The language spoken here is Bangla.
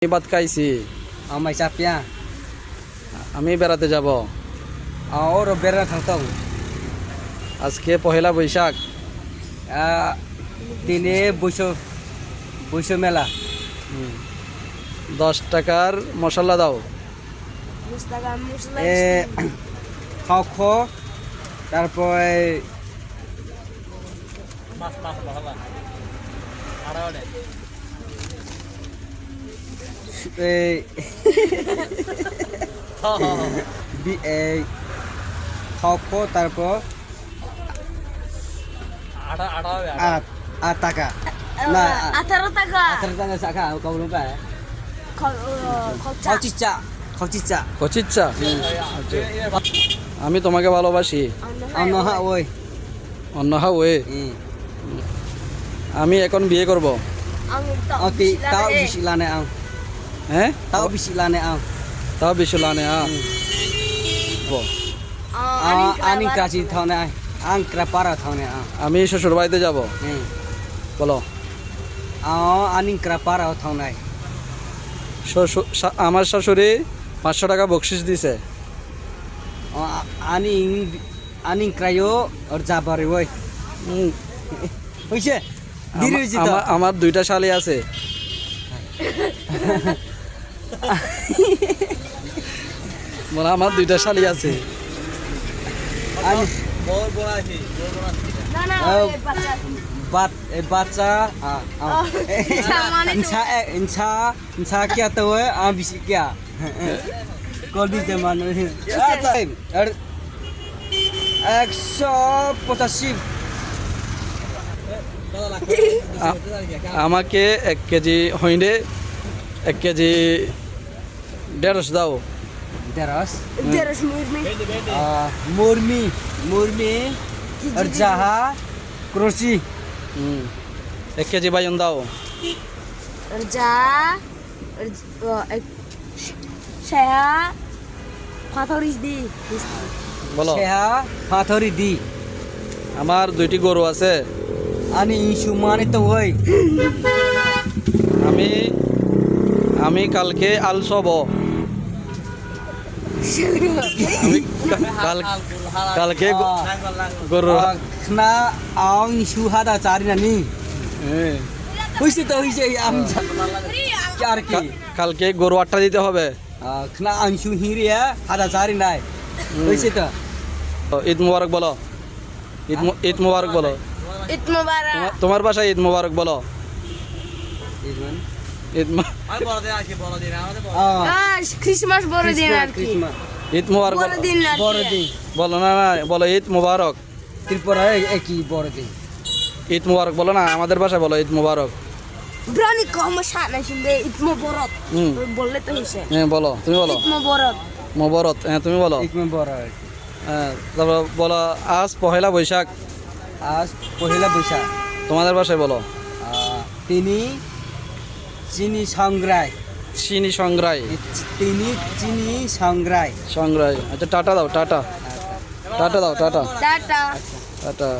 ভাত খাইছি। Mai sapia. আমি বেড়াতে যাব। Oro bera thangtong. আজকে Pohela Boishakh. Dine buiso mela. 10 টাকার মশলা দাও। খাও তারপরে খাও তারপর 8 টাকা না 18 টাকা 18 টাকা সাকা kau lupa ya খরচা চিচা কচিচ্চা। আমি তোমাকে ভালোবাসি। anoha oi অন্য ওয়ে। আমি এখন বিয়ে করব। oti tao bisilane ang হ্যাঁ tao bisilane ang তাও বিশুলানে aning krasi thone ang krapara thone ang আমি শ্বশুর বাড়িতে যাব। বলো। aning krapara thone আমার শাশুড়ি 500 টাকা বকশিস দিছে। aning krayo or jabare oi হইছে দিরি হইছে তো আমার দুইটা শালি আছে। বলো আমার দুইটা শালি আছে। না না baca insa kya to hai bisi kya kol di zaman 185 আমাকে 1 কেজি হইন্ডে 1 কেজি 150 দাও। teras Terus murmi murmi jaha krosi 1 KG বাইন দাও। kerja saya Fatoris di বলো। seha pathori di আমার দুইটি গরু আছে। ani sumani to hoy আমি কালকে আলসব। কালকে গরু khna aung suhada chari nani hoise to hoise am kyar ki কালকে গরু 8টা দিতে হবে। khna aung su hiriya hada chari nai hoise to Eid মুবারক বলো। ঈদ মুবারক বলো। Id Mubarak তোমার বাসায় ঈদ মুবারক বলো। ঈদ Christmas বড়দিন আর কি ঈদ মুবারক বড়দিন আর কি বড়দিন বলো না বলো ঈদ মুবারক। ত্রিপুরা একই বড়দিন ঈদ মুবারক বলো না, আমাদের ভাষায় বলো ঈদ মুবারক। Berani kau masak nasi deh Id Mubarak boleh tuh sih হ্যাঁ বলো, তুমি বলো Id Mubarak মুবারক। হ্যাঁ তুমি বলো। এক বড় হ্যাঁ তারপর বলো আজ পহেলা বৈশাখ। আজ পহেলা বৈশাখ তোমাদের ভাষায় বলো। তিনি চিনি সংগ্রায় চিনি সংগ্রায়। তিনি চিনি সংগ্রায় সংগ্রায়। আচ্ছা টাটা দাও, টাটা টাটা দাও, টাটা Tata টাটা।